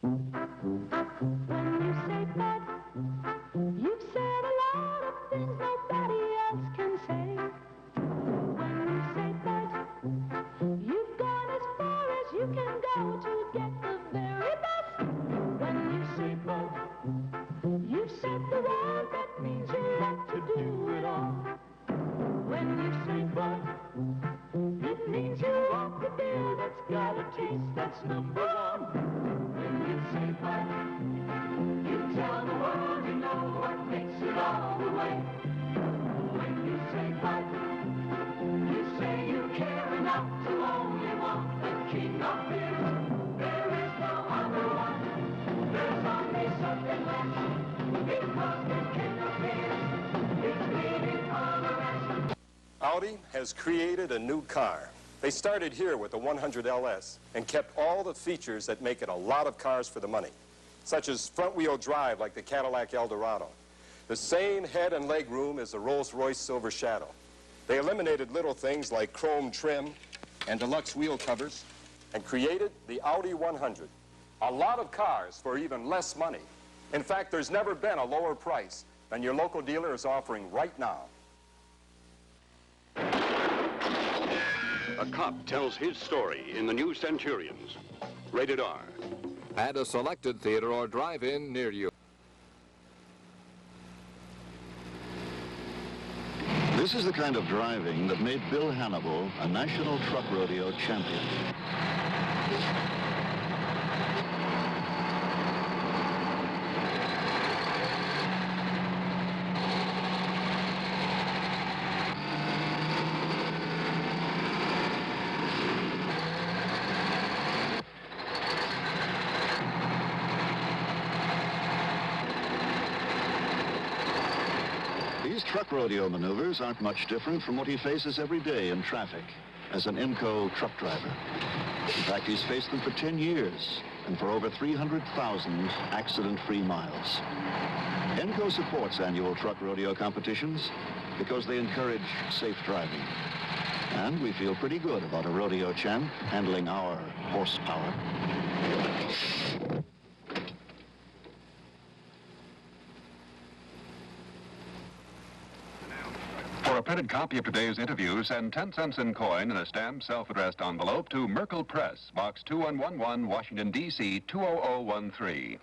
When you say but, you've said a lot of things nobody else can say. When you say but, you've gone as far as you can go to get the very best. When you say but, you've said the word that means you're left to do it all. When you say but, it means you want the beer that's got a taste that's number one. When you say but, you tell the world you know what makes it all the way. When you say but, you say you care enough to only want the king of beers. There is no other one. There's only something less. Because the king of beers is leaving for the rest. Audi has created a new car. They started here with the 100 LS and kept all the features that make it a lot of cars for the money, such as front-wheel drive like the Cadillac Eldorado, the same head and leg room as the Rolls-Royce Silver Shadow. They eliminated little things like chrome trim and deluxe wheel covers and created the Audi 100. A lot of cars for even less money. In fact, there's never been a lower price than your local dealer is offering right now. A cop tells his story in the new Centurions. Rated R. At a selected theater or drive-in near you. This is the kind of driving that made Bill Hannibal a national truck rodeo champion. These truck rodeo maneuvers aren't much different from what he faces every day in traffic as an ENCO truck driver. In fact, he's faced them for 10 years and for over 300,000 accident-free miles. ENCO supports annual truck rodeo competitions because they encourage safe driving. And we feel pretty good about a rodeo champ handling our horsepower. For a printed copy of today's interview, send 10 cents in coin in a stamped self-addressed envelope to Merkel Press, Box 2111, Washington, D.C. 20013.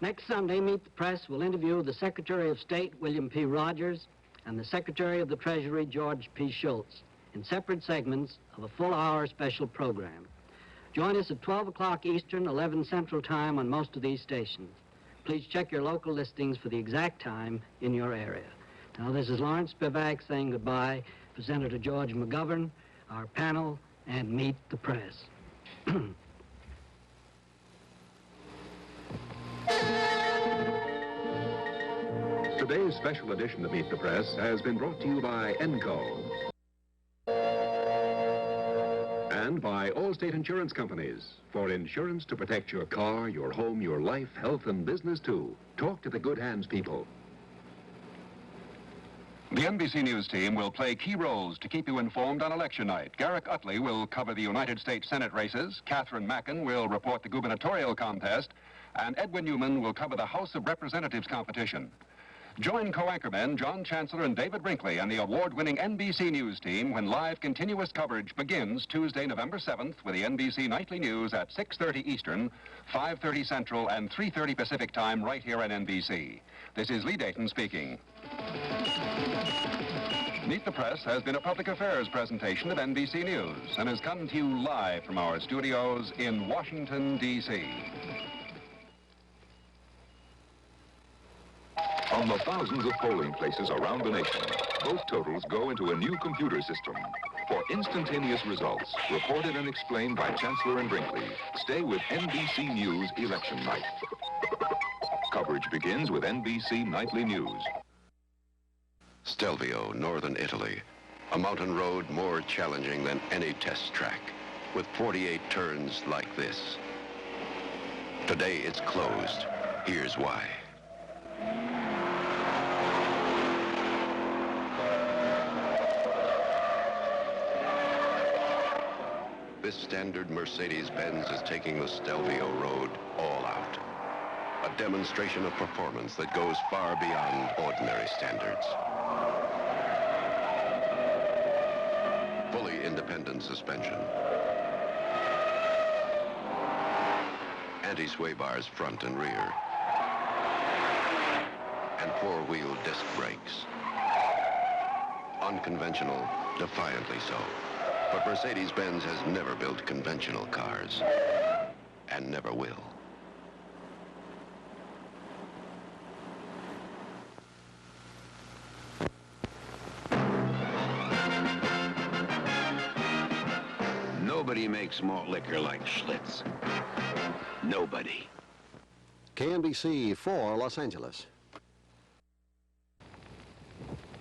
Next Sunday, Meet the Press will interview the Secretary of State, William P. Rogers, and the Secretary of the Treasury, George P. Schultz, in separate segments of a full-hour special program. Join us at 12 o'clock Eastern, 11 Central Time on most of these stations. Please check your local listings for the exact time in your area. Now, this is Lawrence Spivak saying goodbye for Senator George McGovern, our panel, and Meet the Press. Today's special edition of Meet the Press has been brought to you by ENCO and by Allstate Insurance Companies. For insurance to protect your car, your home, your life, health, and business, too. Talk to the good hands people. The NBC News team will play key roles to keep you informed on election night. Garrick Utley will cover the United States Senate races, Catherine Mackin will report the gubernatorial contest, and Edwin Newman will cover the House of Representatives competition. Join co-anchormen John Chancellor and David Brinkley and the award-winning NBC News team when live continuous coverage begins Tuesday, November 7th with the NBC Nightly News at 6:30 Eastern, 5:30 Central, and 3:30 Pacific Time right here on NBC. This is Lee Dayton speaking. Meet the Press has been a public affairs presentation of NBC News and has come to you live from our studios in Washington, D.C. On the thousands of polling places around the nation, vote totals go into a new computer system. For instantaneous results, reported and explained by Chancellor and Brinkley, stay with NBC News Election Night. Coverage begins with NBC Nightly News. Stelvio, northern Italy. A mountain road more challenging than any test track, with 48 turns like this. Today it's closed. Here's why. this standard Mercedes-Benz is taking the Stelvio road all out. A demonstration of performance that goes far beyond ordinary standards. Fully independent suspension. Anti-sway bars front and rear. And four-wheel disc brakes. Unconventional, defiantly so. But Mercedes-Benz has never built conventional cars. And never will. Nobody makes malt liquor like Schlitz. Nobody. KNBC for Los Angeles.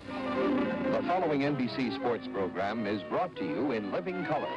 The following NBC Sports program is brought to you in living color.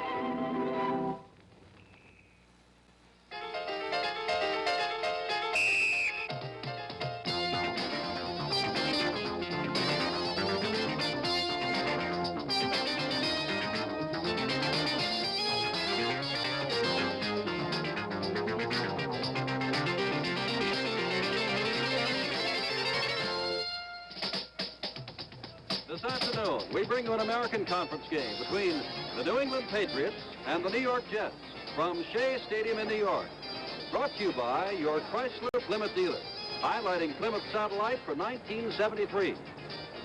This afternoon, we bring you an American Conference game between the New England Patriots and the New York Jets from Shea Stadium in New York. Brought to you by your Chrysler Plymouth dealer, highlighting Plymouth Satellite for 1973.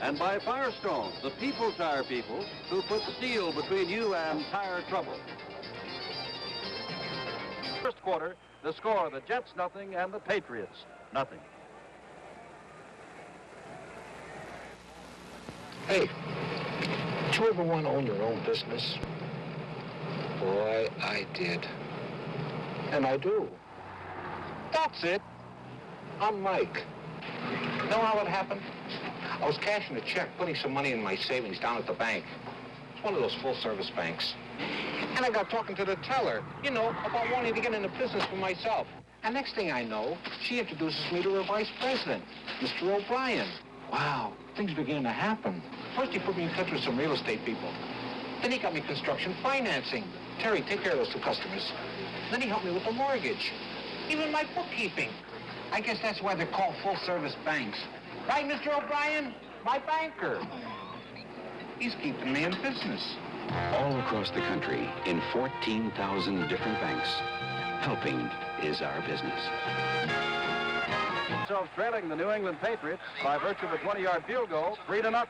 And by Firestone, the people tire people who put steel between you and tire trouble. First quarter, the score, the Jets nothing and the Patriots nothing. Hey, did you ever want to own your own business? Boy, I did. And I do. That's it. I'm Mike. You know how it happened? I was cashing a check, putting some money in my savings down at the bank. It's one of those full-service banks. And I got talking to the teller, you know, about wanting to get into business for myself. And next thing I know, she introduces me to her vice president, Mr. O'Brien. Wow, things began to happen. First, he put me in touch with some real estate people. Then he got me construction financing. Terry, take care of those two customers. Then he helped me with the mortgage. Even my bookkeeping. I guess that's why they're called full-service banks. Right, Mr. O'Brien? My banker. He's keeping me in business. All across the country, in 14,000 different banks, helping is our business. So trailing the New England Patriots by virtue of a 20-yard field goal, 3-0.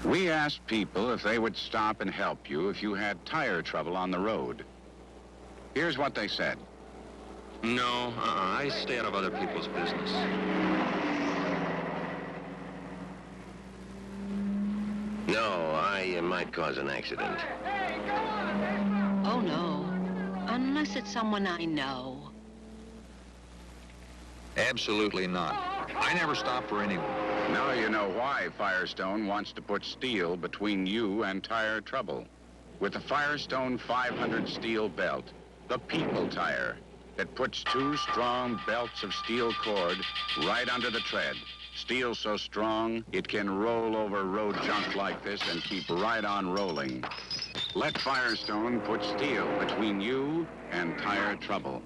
We asked people if they would stop and help you if you had tire trouble on the road. Here's what they said. No, I stay out of other people's business. No, I might cause an accident. Oh, no. Unless it's someone I know. Absolutely not. I never stop for anyone. Now you know why Firestone wants to put steel between you and tire trouble. With the Firestone 500 steel belt, the people tire, that puts two strong belts of steel cord right under the tread. Steel so strong, it can roll over road junk like this and keep right on rolling. Let Firestone put steel between you and tire trouble.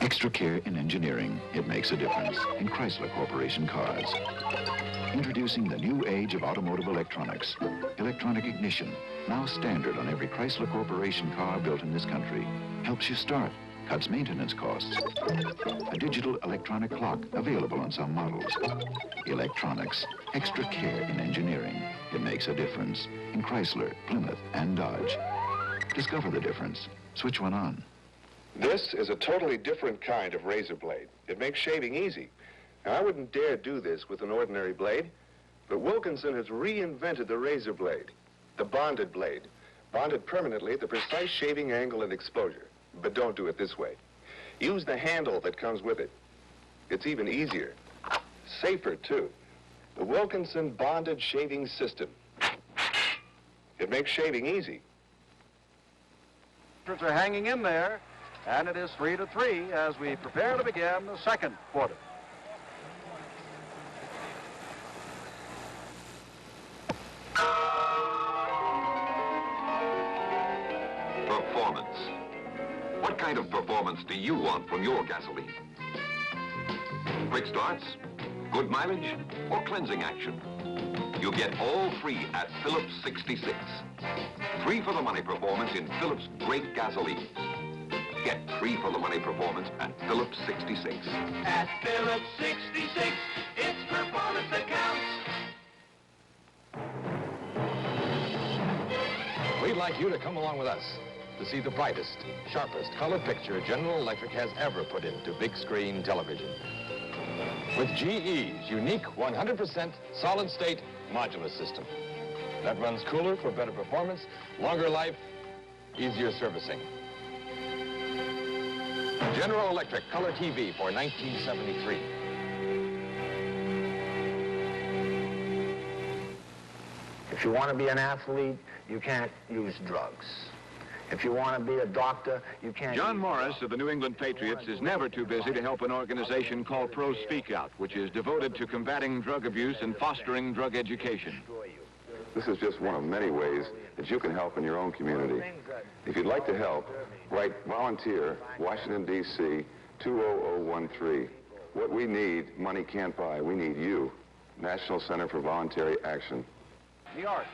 Extra care in engineering. It makes a difference in Chrysler Corporation cars. Introducing the new age of automotive electronics. Electronic ignition, now standard on every Chrysler Corporation car built in this country. Helps you start, cuts maintenance costs. A digital electronic clock available on some models. Electronics, extra care in engineering. It makes a difference in Chrysler, Plymouth, and Dodge. Discover the difference. Switch one on. This is a totally different kind of razor blade. It makes shaving easy. Now, I wouldn't dare do this with an ordinary blade, but Wilkinson has reinvented the razor blade, the bonded blade, bonded permanently at the precise shaving angle and exposure. But don't do it this way. Use the handle that comes with it. It's even easier, safer too. The Wilkinson bonded shaving system. It makes shaving easy. Are hanging in there, and it is 3-3 as we prepare to begin the second quarter. Performance. What kind of performance do you want from your gasoline? Quick starts, good mileage, or cleansing action? You get all three at Phillips 66. 3 for the money performance in Phillips great gasoline. Get 3 for the money performance at Phillips 66. At Phillips 66, it's performance that counts. We'd like you to come along with us to see the brightest, sharpest color picture General Electric has ever put into big screen television. With GE's unique 100% solid-state modular system that runs cooler for better performance, longer life, easier servicing. General Electric Color TV for 1973. If you want to be an athlete, you can't use drugs. If you want to be a doctor, you can't... John Morris of the New England Patriots is never too busy to help an organization called Pro Speak Out, which is devoted to combating drug abuse and fostering drug education. This is just one of many ways that you can help in your own community. If you'd like to help, write volunteer, Washington, D.C., 20013. What we need, money can't buy. We need you. National Center for Voluntary Action. New York.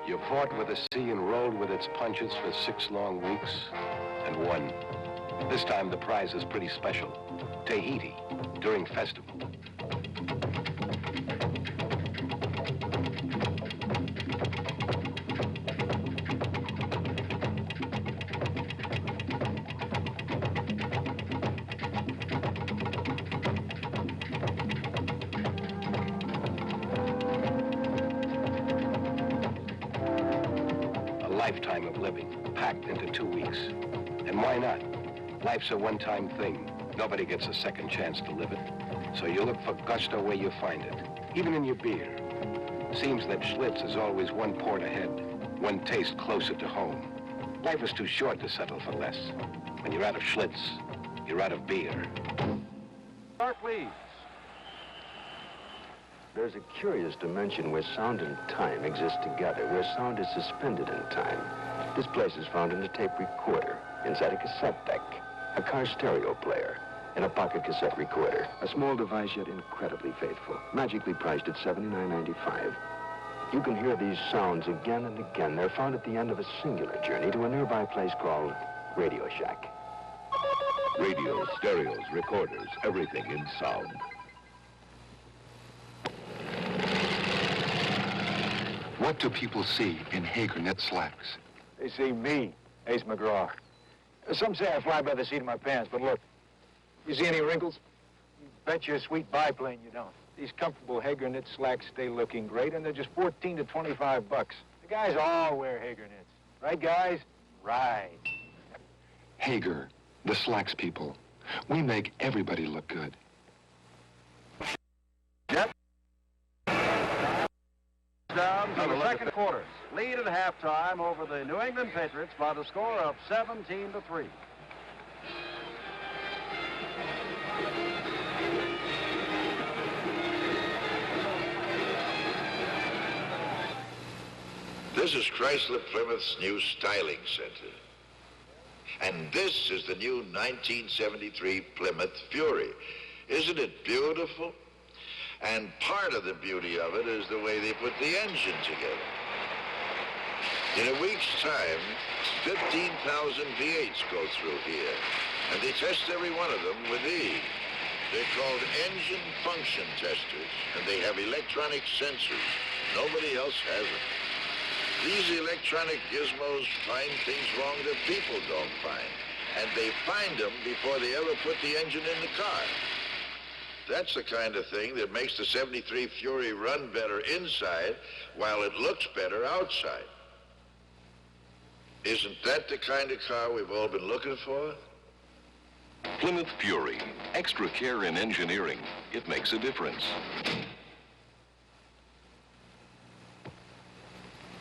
You fought with the sea and rolled with its punches for 6 long weeks and won. This time the prize is pretty special. Tahiti, during festival. Lifetime of living, packed into 2 weeks. And why not? Life's a one-time thing. Nobody gets a second chance to live it. So you look for gusto where you find it, even in your beer. Seems that Schlitz is always one port ahead, one taste closer to home. Life is too short to settle for less. When you're out of Schlitz, you're out of beer. Start, please. There's a curious dimension where sound and time exist together, where sound is suspended in time. This place is found in a tape recorder, inside a cassette deck, a car stereo player, and a pocket cassette recorder. A small device yet incredibly faithful, magically priced at $79.95. You can hear these sounds again and again. They're found at the end of a singular journey to a nearby place called Radio Shack. Radios, stereos, recorders, everything in sound. What do people see in Hager knit slacks? They see me, Ace McGraw. Some say I fly by the seat of my pants, but look, you see any wrinkles? You bet your sweet biplane you don't. These comfortable Hager knit slacks stay looking great, and they're just $14 to $25. The guys all wear Hager knits. Right, guys? Right. Hager, the slacks people. We make everybody look good. Yep. Down to the second quarter. Lead at halftime over the New England Patriots by the score of 17 to 3. This is Chrysler Plymouth's new styling center. And this is the new 1973 Plymouth Fury. Isn't it beautiful? And part of the beauty of it is the way they put the engine together. In a week's time, 15,000 V8s go through here, and they test every one of them with these. They're called engine function testers, and they have electronic sensors. Nobody else has them. These electronic gizmos find things wrong that people don't find, and they find them before they ever put the engine in the car. That's the kind of thing that makes the 73 Fury run better inside while it looks better outside. Isn't that the kind of car we've all been looking for? Plymouth Fury. Extra care in engineering. It makes a difference.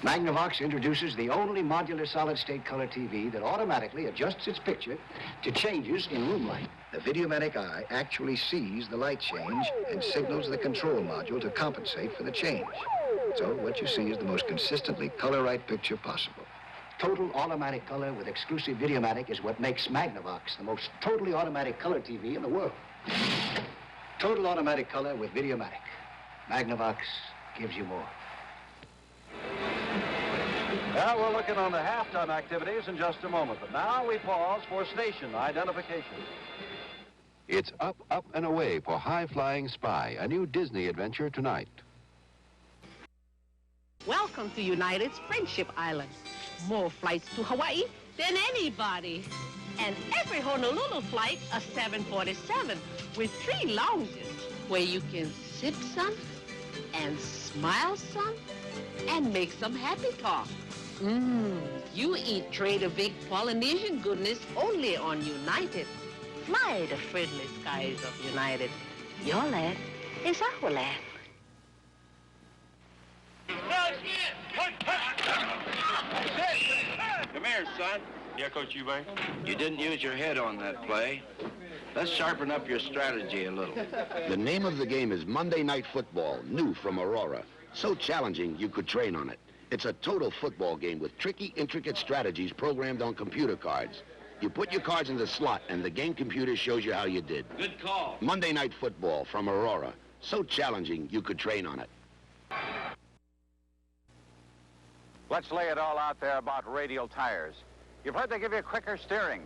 Magnavox introduces the only modular solid-state color TV that automatically adjusts its picture to changes in room light. The Videomatic eye actually sees the light change and signals the control module to compensate for the change. So what you see is the most consistently color-right picture possible. Total automatic color with exclusive Videomatic is what makes Magnavox the most totally automatic color TV in the world. Total automatic color with Videomatic. Magnavox gives you more. Well, we're looking on the halftime activities in just a moment, but now we pause for station identification. It's Up, Up, and Away for High-Flying Spy, a new Disney adventure tonight. Welcome to United's Friendship Island. More flights to Hawaii than anybody. And every Honolulu flight, a 747 with 3 lounges where you can sip some and smile some and make some happy talk. You eat Trader Vic Polynesian goodness only on United. Fly the friendly skies of United. Your land is our land. Come here, son. Yeah, Coach Eubank? You didn't use your head on that play. Let's sharpen up your strategy a little. The name of the game is Monday Night Football, new from Aurora. So challenging, you could train on it. It's a total football game with tricky, intricate strategies programmed on computer cards. You put your cards in the slot, and the game computer shows you how you did. Good call. Monday Night Football from Aurora. So challenging, you could train on it. Let's lay it all out there about radial tires. You've heard they give you quicker steering,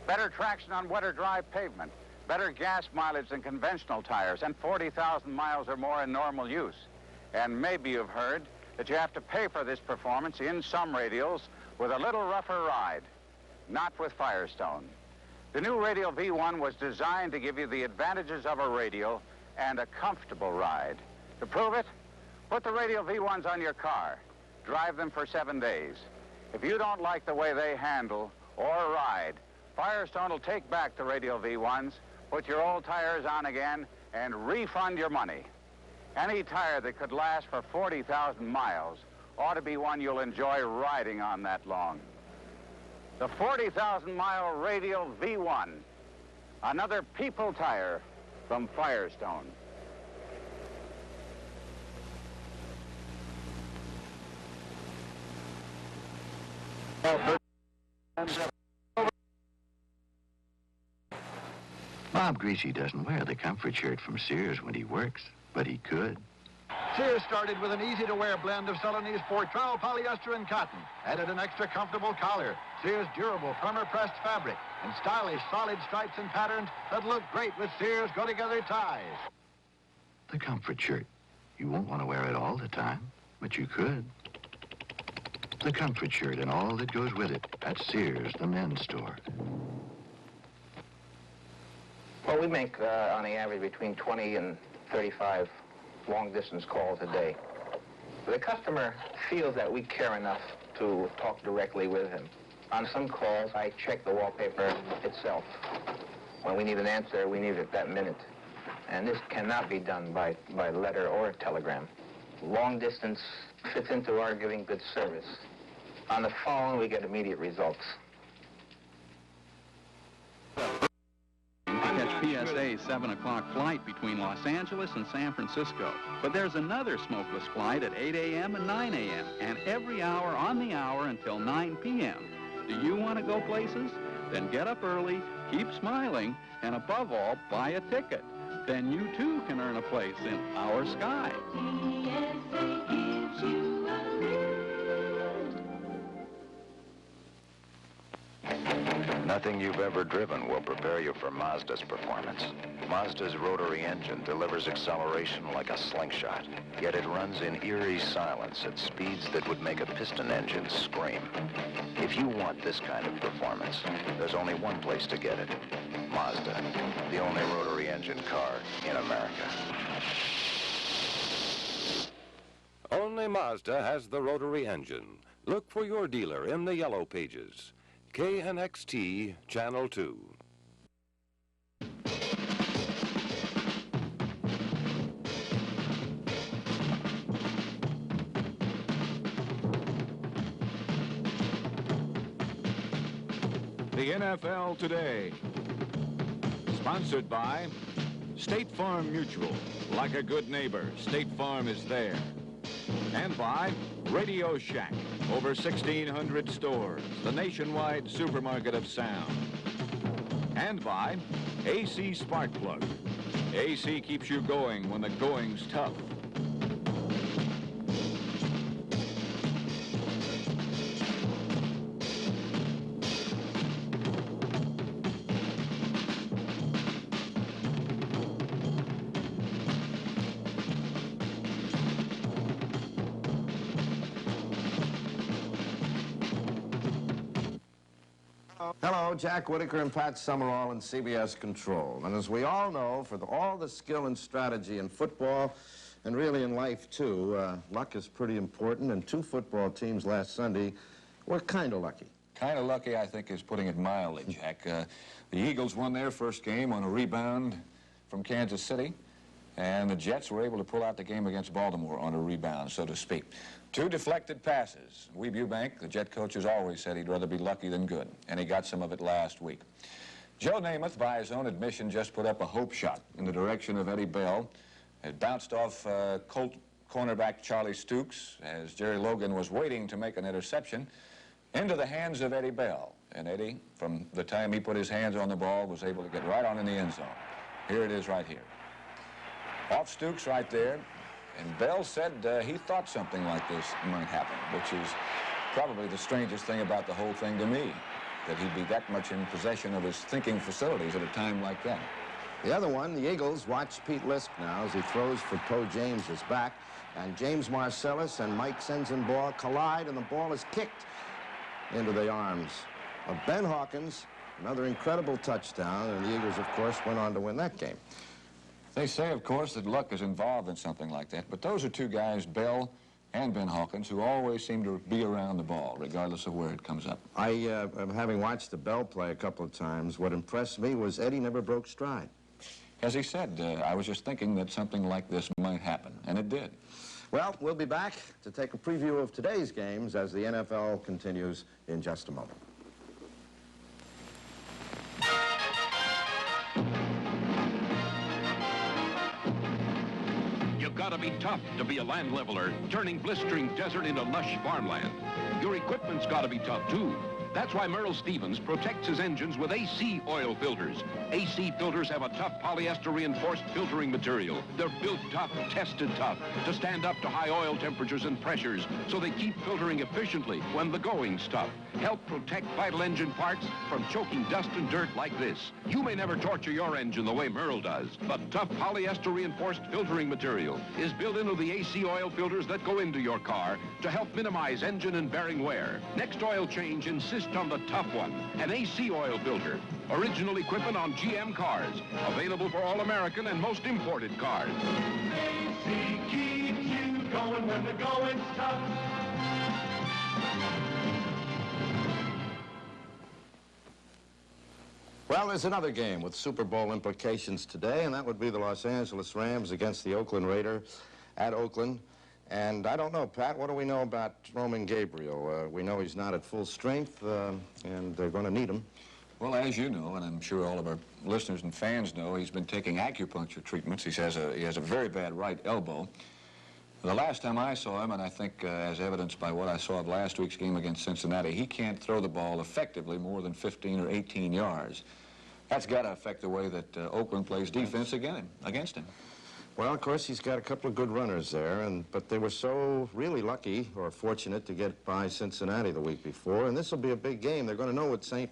better traction on wet or dry pavement, better gas mileage than conventional tires, and 40,000 miles or more in normal use. And maybe you've heard that you have to pay for this performance in some radials with a little rougher ride. Not with Firestone. The new Radial V1 was designed to give you the advantages of a radial and a comfortable ride. To prove it, put the Radial V1s on your car. Drive them for 7 days. If you don't like the way they handle or ride, Firestone will take back the Radial V1s, put your old tires on again, and refund your money. Any tire that could last for 40,000 miles ought to be one you'll enjoy riding on that long. The 40,000-mile Radial V1, another people tire from Firestone. Bob Greasy doesn't wear the comfort shirt from Sears when he works, but he could. Sears started with an easy-to-wear blend of Celanese Portrao polyester and cotton. Added an extra comfortable collar, Sears durable perma-pressed fabric, and stylish solid stripes and patterns that look great with Sears go-together ties. The comfort shirt. You won't want to wear it all the time, but you could. The comfort shirt and all that goes with it at Sears, the men's store. Well, we make, on the average, between 20 and 35 long-distance calls a day. The customer feels that we care enough to talk directly with him. On some calls, I check the wallpaper itself. When we need an answer, we need it that minute. And this cannot be done by letter or telegram. Long distance fits into our giving good service. On the phone, we get immediate results. Catch PSA's 7 o'clock flight between Los Angeles and San Francisco. But there's another smokeless flight at 8 a.m. and 9 a.m. and every hour on the hour until 9 p.m. Do you want to go places? Then get up early, keep smiling, and above all, buy a ticket. Then you too can earn a place in our sky. PSA gives you a Nothing you've ever driven will prepare you for Mazda's performance. Mazda's rotary engine delivers acceleration like a slingshot, yet it runs in eerie silence at speeds that would make a piston engine scream. If you want this kind of performance, there's only one place to get it. Mazda, the only rotary engine car in America. Only Mazda has the rotary engine. Look for your dealer in the yellow pages. KNXT Channel 2. the NFL Today. Sponsored by State Farm Mutual. Like a good neighbor, State Farm is there. And by Radio Shack. Over 1,600 stores. The nationwide supermarket of sound. And by AC Spark Plug. AC keeps you going when the going's tough. Hello, Jack Whitaker and Pat Summerall in CBS Control. And as we all know, for all the skill and strategy in football, and really in life too, luck is pretty important, and two football teams last Sunday were kind of lucky. Kind of lucky, I think, is putting it mildly, Jack. The Eagles won their first game on a rebound from Kansas City, and the Jets were able to pull out the game against Baltimore on a rebound, so to speak. Two deflected passes. Weeb Eubank, the Jet coach, has always said he'd rather be lucky than good, and he got some of it last week. Joe Namath, by his own admission, just put up a hope shot in the direction of Eddie Bell. It bounced off Colt cornerback Charlie Stukes as Jerry Logan was waiting to make an interception into the hands of Eddie Bell. And Eddie, from the time he put his hands on the ball, was able to get right on in the end zone. Here it is right here. Off Stukes right there. And Bell said he thought something like this might happen, which is probably the strangest thing about the whole thing to me, that he'd be that much in possession of his thinking facilities at a time like that. The other one, the Eagles, watch Pete Lisk now as he throws for Poe James's back, and James Marcellus and Mike Sensenbaugh collide, and the ball is kicked into the arms of Ben Hawkins. Another incredible touchdown, and the Eagles, of course, went on to win that game. They say, of course, that luck is involved in something like that, but those are two guys, Bell and Ben Hawkins, who always seem to be around the ball, regardless of where it comes up. Having watched the Bell play a couple of times, what impressed me was Eddie never broke stride. As he said, I was just thinking that something like this might happen, and it did. Well, we'll be back to take a preview of today's games as the NFL continues in just a moment. You've got to be tough to be a land leveler, turning blistering desert into lush farmland. Your equipment's got to be tough, too. That's why Merle Stevens protects his engines with AC oil filters. AC filters have a tough polyester-reinforced filtering material. They're built tough, tested tough, to stand up to high oil temperatures and pressures, so they keep filtering efficiently when the going's tough. Help protect vital engine parts from choking dust and dirt like this. You may never torture your engine the way Merle does, but tough polyester-reinforced filtering material is built into the AC oil filters that go into your car to help minimize engine and bearing wear. Next oil change, insist on the tough one, an AC oil filter. Original equipment on GM cars, available for all American and most imported cars. AC keeps you going when the going's tough. Well, there's another game with Super Bowl implications today, and that would be the Los Angeles Rams against the Oakland Raiders at Oakland. And I don't know, Pat, what do we know about Roman Gabriel? We know he's not at full strength, and they're going to need him. Well, as you know, and I'm sure all of our listeners and fans know, he's been taking acupuncture treatments. He has a very bad right elbow. The last time I saw him, and I think as evidenced by what I saw of last week's game against Cincinnati, he can't throw the ball effectively more than 15 or 18 yards. That's got to affect the way that Oakland plays defense against him. Well, of course, he's got a couple of good runners there, but they were so really lucky or fortunate to get by Cincinnati the week before, and this will be a big game. They're going to know what San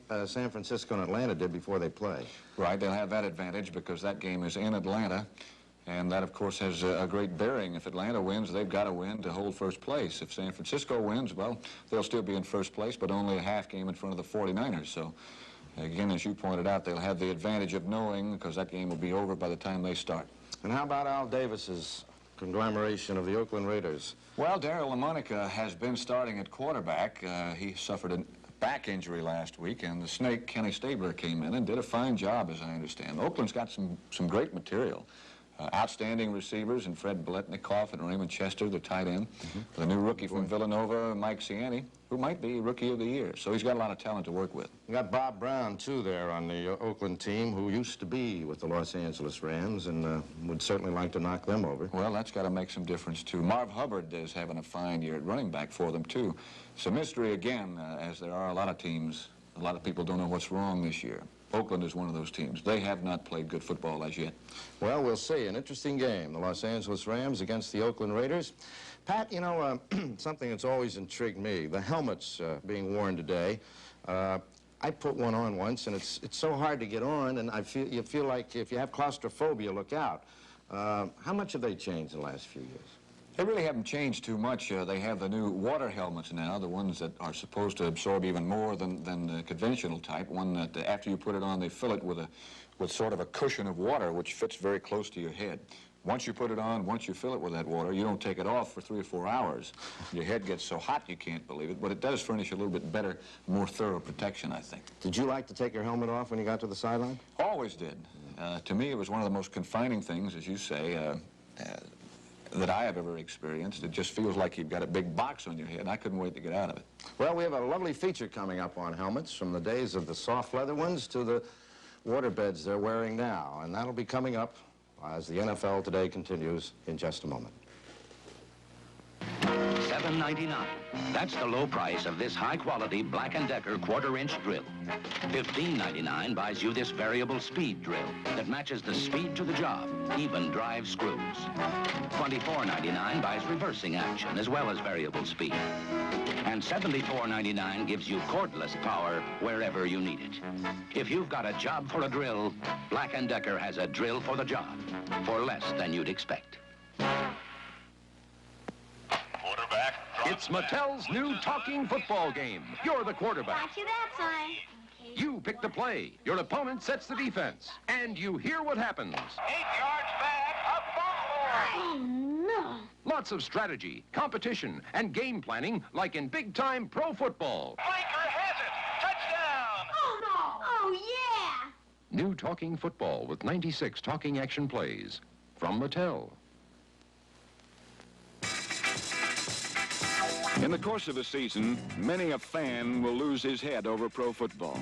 Francisco and Atlanta did before they play. Right, they'll have that advantage because that game is in Atlanta, and that, of course, has a great bearing. If Atlanta wins, they've got to win to hold first place. If San Francisco wins, well, they'll still be in first place, but only a half game in front of the 49ers, so... Again, as you pointed out, they'll have the advantage of knowing because that game will be over by the time they start. And how about Al Davis's conglomeration of the Oakland Raiders? Well, Darryl LaMonica has been starting at quarterback. He suffered a back injury last week, and the snake, Kenny Stabler, came in and did a fine job, as I understand. Oakland's got some great material. Outstanding receivers in Fred Biletnikoff and Raymond Chester, the tight end. The new rookie from Villanova, Mike Ciani, who might be Rookie of the Year. So he's got a lot of talent to work with. You got Bob Brown, too, there on the Oakland team, who used to be with the Los Angeles Rams and would certainly like to knock them over. Well, that's got to make some difference, too. Marv Hubbard is having a fine year at running back for them, too. It's a mystery, again, as there are a lot of teams. A lot of people don't know what's wrong this year. Oakland is one of those teams. They have not played good football as yet. Well, we'll see. An interesting game. The Los Angeles Rams against the Oakland Raiders. Pat, you know, something that's always intrigued me, the helmets being worn today. I put one on once, and it's so hard to get on, and you feel like if you have claustrophobia, look out. How much have they changed in the last few years? They really haven't changed too much. They have the new water helmets now, the ones that are supposed to absorb even more than the conventional type. One that after you put it on, they fill it with sort of a cushion of water, which fits very close to your head. Once you put it on, once you fill it with that water, you don't take it off for 3 or 4 hours. Your head gets so hot you can't believe it, but it does furnish a little bit better, more thorough protection, I think. Did you like to take your helmet off when you got to the sideline? Always did. To me, it was one of the most confining things, as you say, that I have ever experienced. It just feels like you've got a big box on your head. I couldn't wait to get out of it. Well, we have a lovely feature coming up on helmets, from the days of the soft leather ones to the waterbeds they're wearing now. And that'll be coming up as the NFL Today continues in just a moment. $7.99. That's the low price of this high-quality Black & Decker quarter-inch drill. $15.99 buys you this variable speed drill that matches the speed to the job, even drive screws. $24.99 buys reversing action as well as variable speed. And $74.99 gives you cordless power wherever you need it. If you've got a job for a drill, Black & Decker has a drill for the job for less than you'd expect. It's Mattel's new talking football game. You're the quarterback. Got you that time. You pick the play. Your opponent sets the defense. And you hear what happens. 8 yards back, up forward. Oh, no. Lots of strategy, competition, and game planning like in big-time pro football. Blinker has it. Touchdown. Oh, no. Oh, yeah. New talking football with 96 talking action plays from Mattel. In the course of a season, many a fan will lose his head over pro football.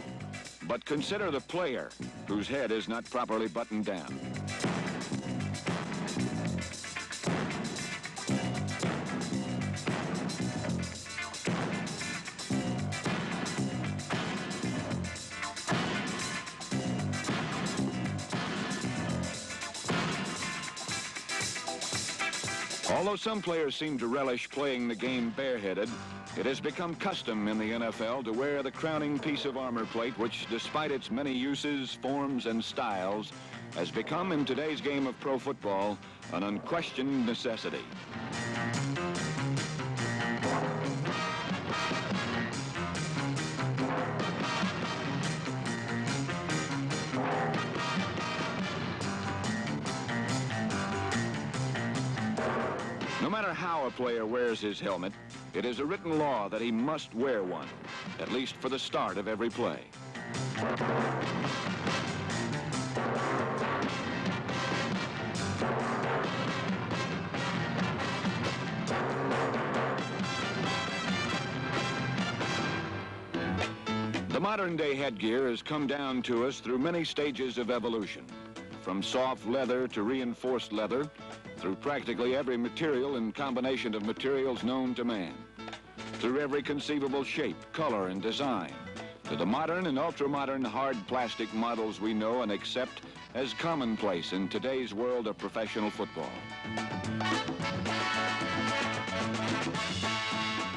But consider the player whose head is not properly buttoned down. Although some players seem to relish playing the game bareheaded, it has become custom in the NFL to wear the crowning piece of armor plate, which, despite its many uses, forms, and styles, has become, in today's game of pro football, an unquestioned necessity. No matter how a player wears his helmet, it is a written law that he must wear one, at least for the start of every play. The modern-day headgear has come down to us through many stages of evolution, from soft leather to reinforced leather, through practically every material and combination of materials known to man, through every conceivable shape, color, and design, to the modern and ultra-modern hard plastic models we know and accept as commonplace in today's world of professional football.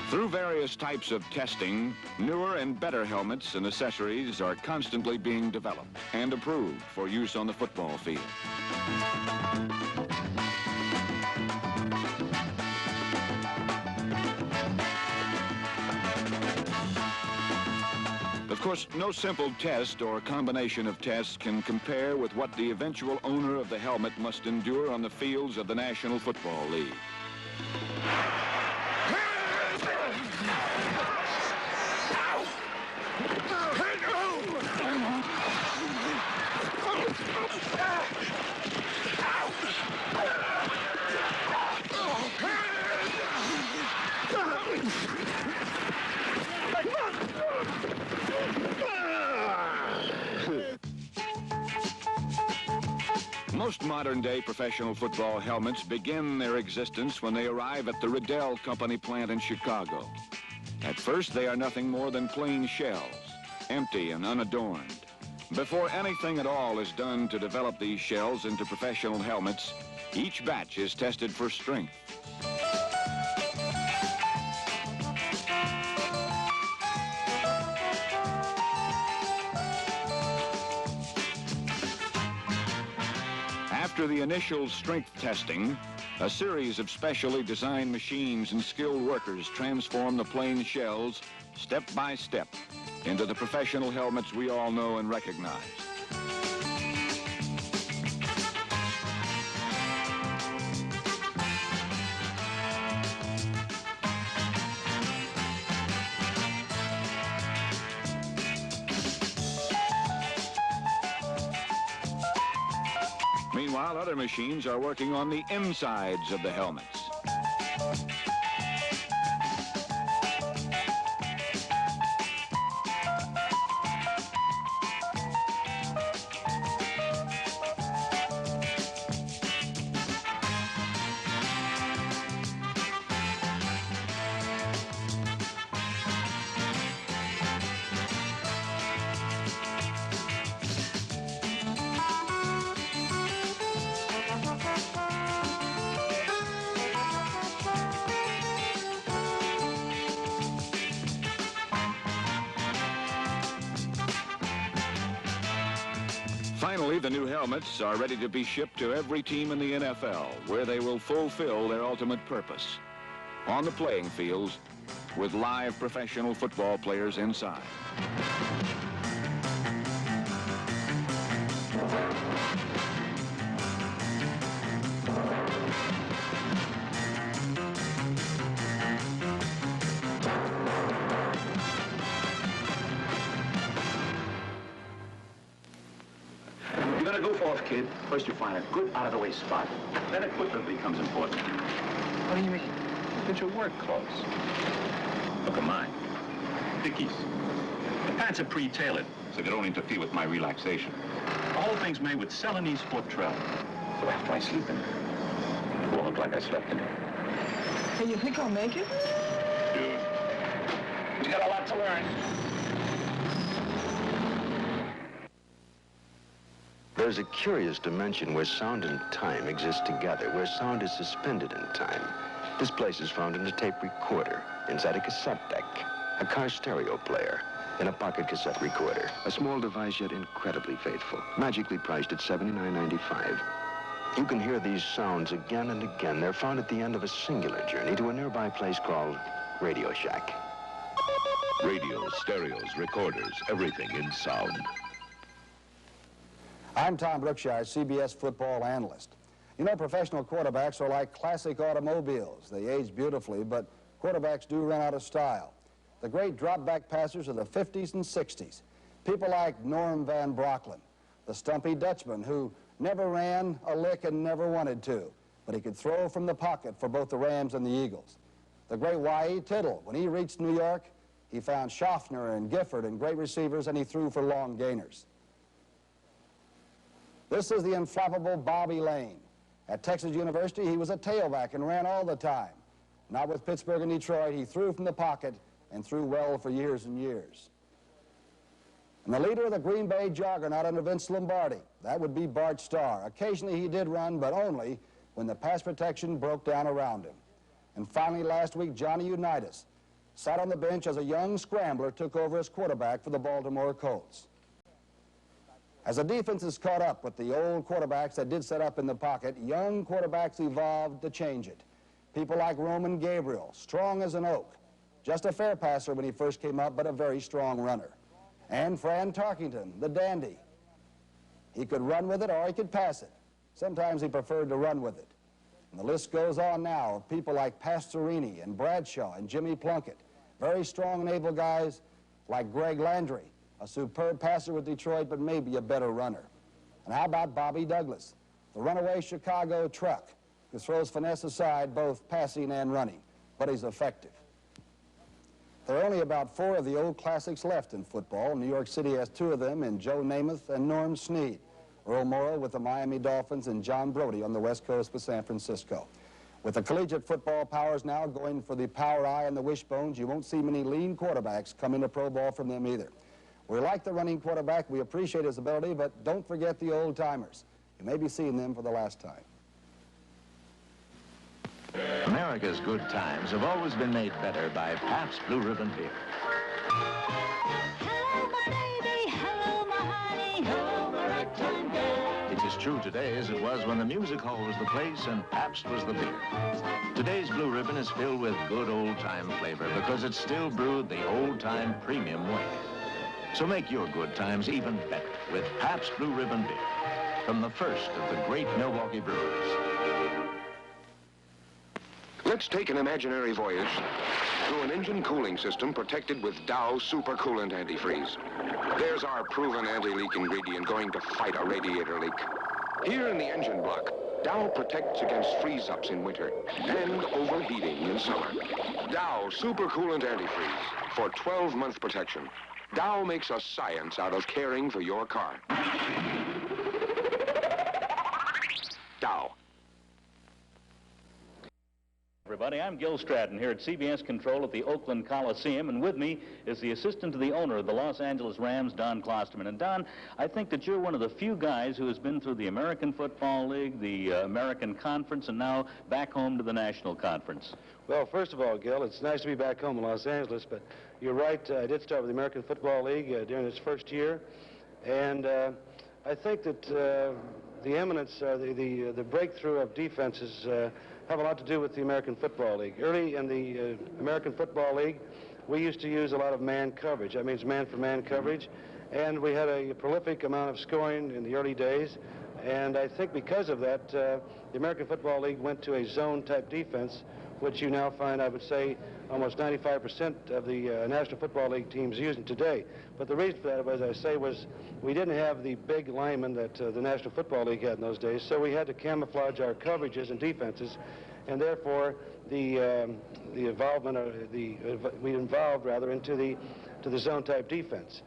Through various types of testing, newer and better helmets and accessories are constantly being developed and approved for use on the football field. Of course, no simple test or combination of tests can compare with what the eventual owner of the helmet must endure on the fields of the National Football League. Most modern-day professional football helmets begin their existence when they arrive at the Riddell Company plant in Chicago. At first, they are nothing more than plain shells, empty and unadorned. Before anything at all is done to develop these shells into professional helmets, each batch is tested for strength. After the initial strength testing, a series of specially designed machines and skilled workers transform the plain shells, step by step, into the professional helmets we all know and recognize. Meanwhile, other machines are working on the insides of the helmets. Finally, the new helmets are ready to be shipped to every team in the NFL, where they will fulfill their ultimate purpose: on the playing fields with live professional football players inside. You're gonna goof off, kid. First you find a good out-of-the-way spot. Then equipment becomes important. What do you mean? Get your work clothes. Look at mine. Dickies. The pants are pre-tailored, so they don't interfere with my relaxation. The whole thing's made with Celanese foot travel. So after I sleep in it, it will look like I slept in it. Hey, you think I'll make it? Dude, you got a lot to learn. There's a curious dimension where sound and time exist together, where sound is suspended in time. This place is found in a tape recorder, inside a cassette deck, a car stereo player, in a pocket cassette recorder. A small device yet incredibly faithful, magically priced at $79.95. You can hear these sounds again and again. They're found at the end of a singular journey to a nearby place called Radio Shack. Radios, stereos, recorders, everything in sound. I'm Tom Brookshire, CBS football analyst. You know, professional quarterbacks are like classic automobiles. They age beautifully, but quarterbacks do run out of style. The great drop-back passers of the 50s and 60s. People like Norm Van Brocklin, the stumpy Dutchman who never ran a lick and never wanted to, but he could throw from the pocket for both the Rams and the Eagles. The great Y.E. Tittle, when he reached New York, he found Schaffner and Gifford and great receivers, and he threw for long gainers. This is the inflappable Bobby Lane. At Texas University, he was a tailback and ran all the time. Not with Pittsburgh and Detroit, he threw from the pocket and threw well for years and years. And the leader of the Green Bay juggernaut under Vince Lombardi, that would be Bart Starr. Occasionally he did run, but only when the pass protection broke down around him. And finally last week, Johnny Unitas sat on the bench as a young scrambler took over as quarterback for the Baltimore Colts. As the defense has caught up with the old quarterbacks that did set up in the pocket, young quarterbacks evolved to change it. People like Roman Gabriel, strong as an oak. Just a fair passer when he first came up, but a very strong runner. And Fran Tarkington, the dandy. He could run with it or he could pass it. Sometimes he preferred to run with it. And the list goes on now of people like Pastorini and Bradshaw and Jimmy Plunkett. Very strong and able guys like Greg Landry, a superb passer with Detroit, but maybe a better runner. And how about Bobby Douglas, the runaway Chicago truck, who throws finesse aside, both passing and running, but he's effective. There are only about 4 of the old classics left in football. New York City has 2 of them in Joe Namath and Norm Snead. Earl Morrow with the Miami Dolphins, and John Brody on the West Coast with San Francisco. With the collegiate football powers now going for the power eye and the wishbones, you won't see many lean quarterbacks come into pro ball from them either. We like the running quarterback, we appreciate his ability, but don't forget the old-timers. You may be seeing them for the last time. America's good times have always been made better by Pabst Blue Ribbon beer. Hello, my baby. Hello, my honey. Hello, my ragtime girl. It's as true today as it was when the music hall was the place and Pabst was the beer. Today's Blue Ribbon is filled with good old-time flavor because it's still brewed the old-time premium way. So make your good times even better with Pabst Blue Ribbon beer from the first of the great Milwaukee brewers. Let's take an imaginary voyage through an engine cooling system protected with Dow Super Coolant Antifreeze. There's our proven anti-leak ingredient going to fight a radiator leak. Here in the engine block, Dow protects against freeze-ups in winter and overheating in summer. Dow Super Coolant Antifreeze for 12-month protection. Dow makes a science out of caring for your car. Dow. Everybody, I'm Gil Stratton here at CBS Control at the Oakland Coliseum, and with me is the assistant to the owner of the Los Angeles Rams, Don Klosterman. And Don, I think that you're one of the few guys who has been through the American Football League, the American Conference, and now back home to the National Conference. Well, first of all, Gil, it's nice to be back home in Los Angeles, but you're right, I did start with the American Football League during its first year, and I think that the eminence, the breakthrough of defenses have a lot to do with the American Football League. Early in the American Football League, we used to use a lot of man coverage. That means man-for-man coverage, and we had a prolific amount of scoring in the early days, and I think because of that, the American Football League went to a zone-type defense, which you now find, I would say, almost 95% of the National Football League teams using today. But the reason for that, as I say, was we didn't have the big linemen that the National Football League had in those days, so we had to camouflage our coverages and defenses, and therefore the involvement, we evolved rather into the zone-type defense.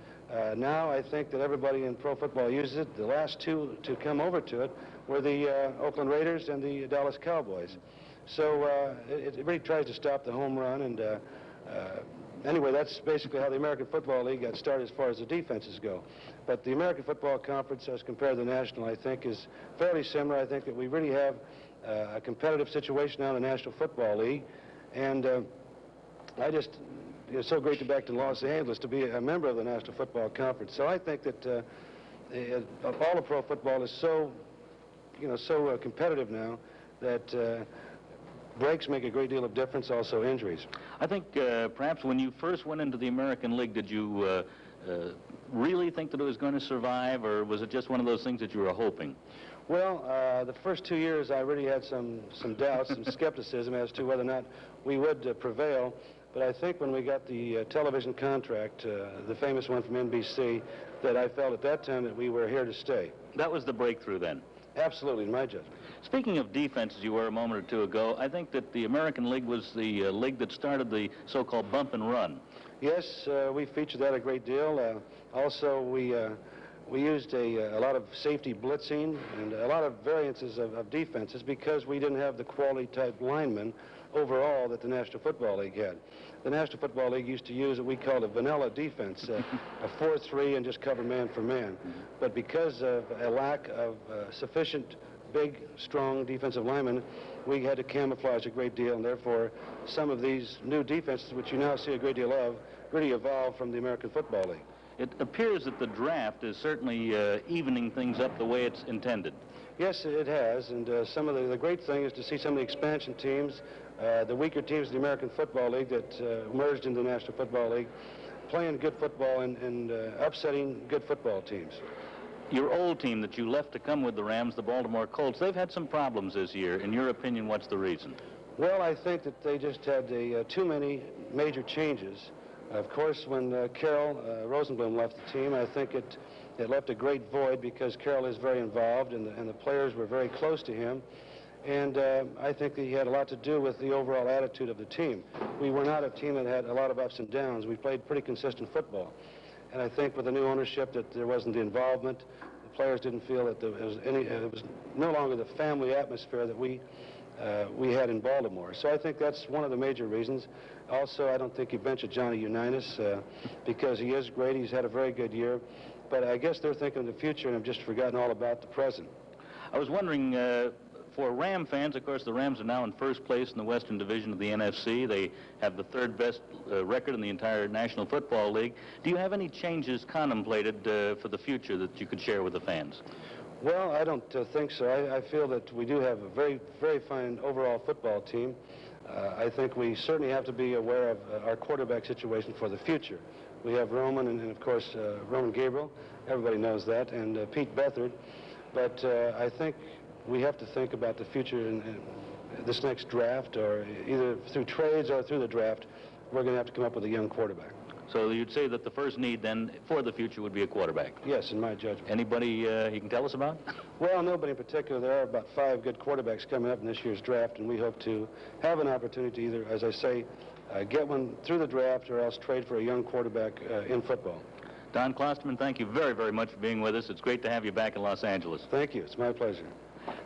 Now I think that everybody in pro football uses it. The last two to come over to it were the Oakland Raiders and the Dallas Cowboys. So it really tries to stop the home run, and anyway, that's basically how the American Football League got started as far as the defenses go. But the American Football Conference, as compared to the National, I think is fairly similar. I think that we really have a competitive situation now in the National Football League, and it's so great to be back to Los Angeles to be a member of the National Football Conference. So I think that all of pro football is so competitive now that breaks make a great deal of difference, also injuries. I think perhaps when you first went into the American League, did you really think that it was going to survive, or was it just one of those things that you were hoping? Well, the first 2 years I really had some doubts, some skepticism as to whether or not we would prevail. But I think when we got the television contract, the famous one from NBC, that I felt at that time that we were here to stay. That was the breakthrough then? Absolutely, in my judgment. Speaking of defense, as you were a moment or two ago, I think that the American League was the league that started the so-called bump and run. Yes, we featured that a great deal. Also, we used a lot of safety blitzing and a lot of variances of defenses because we didn't have the quality-type linemen overall that the National Football League had. The National Football League used to use what we called a vanilla defense, a 4-3 and just cover man for man. But because of a lack of sufficient big, strong defensive linemen, we had to camouflage a great deal, and therefore some of these new defenses, which you now see a great deal of, really evolved from the American Football League. It appears that the draft is certainly evening things up the way it's intended. Yes, it has, and some of the great thing is to see some of the expansion teams, the weaker teams of the American Football League that merged into the National Football League, playing good football and upsetting good football teams. Your old team that you left to come with the Rams, the Baltimore Colts, they've had some problems this year. In your opinion, what's the reason? Well, I think that they just had too many major changes. Of course, when Carroll Rosenblum left the team, I think it left a great void because Carroll is very involved and the players were very close to him. And I think that he had a lot to do with the overall attitude of the team. We were not a team that had a lot of ups and downs. We played pretty consistent football. And I think with the new ownership that there wasn't the involvement, players didn't feel that it was no longer the family atmosphere that we had in Baltimore. So I think that's one of the major reasons. Also, I don't think you bench Johnny Unitas because he is great. He's had a very good year. But I guess they're thinking of the future and have just forgotten all about the present. I was wondering, for Ram fans, of course, the Rams are now in first place in the Western Division of the NFC. They have the third best record in the entire National Football League. Do you have any changes contemplated for the future that you could share with the fans? Well, I don't think so. I feel that we do have a very, very fine overall football team. I think we certainly have to be aware of our quarterback situation for the future. We have Roman and of course, Roman Gabriel. Everybody knows that, and Pete Beathard. But I think we have to think about the future in this next draft, or either through trades or through the draft. We're going to have to come up with a young quarterback. So you'd say that the first need then for the future would be a quarterback? Yes, in my judgment. Anybody you can tell us about? Well, nobody in particular. There are about 5 good quarterbacks coming up in this year's draft, and we hope to have an opportunity to either, as I say, get one through the draft or else trade for a young quarterback in football. Don Klosterman, thank you very, very much for being with us. It's great to have you back in Los Angeles. Thank you. It's my pleasure.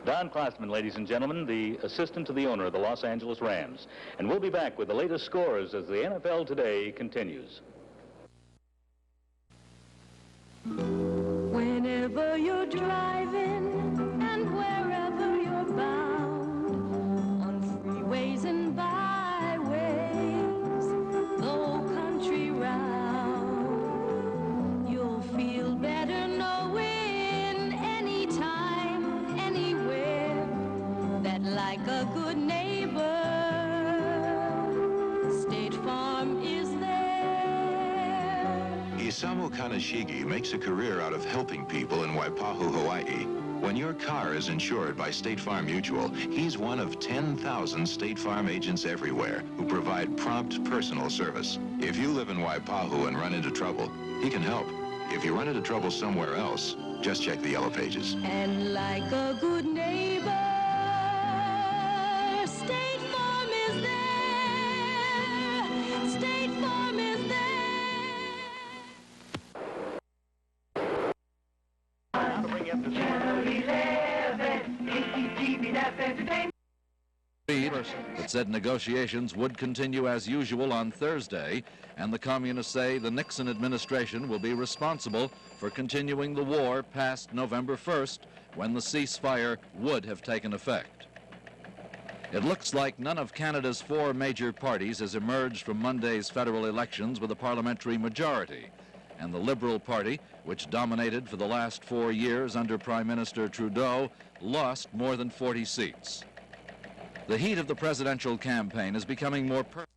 Don Klosterman, ladies and gentlemen, the assistant to the owner of the Los Angeles Rams. And we'll be back with the latest scores as the NFL Today continues. Whenever you're driving and wherever you're bound, on freeways and byways, the whole country round, you'll feel better knowing anytime, anywhere, that like a good neighbor, State Farm is there. Isamu Kaneshigi makes a career out of helping people in Waipahu, Hawaii. When your car is insured by State Farm Mutual, he's one of 10,000 State Farm agents everywhere who provide prompt personal service. If you live in Waipahu and run into trouble, he can help. If you run into trouble somewhere else, just check the yellow pages. And like a good neighbor, State Farm is there. State Farm is there. That said negotiations would continue as usual on Thursday, and the communists say the Nixon administration will be responsible for continuing the war past November 1st, when the ceasefire would have taken effect. It looks like none of Canada's 4 major parties has emerged from Monday's federal elections with a parliamentary majority, and the Liberal Party, which dominated for the last 4 years under Prime Minister Trudeau, lost more than 40 seats. The heat of the presidential campaign is becoming more personal.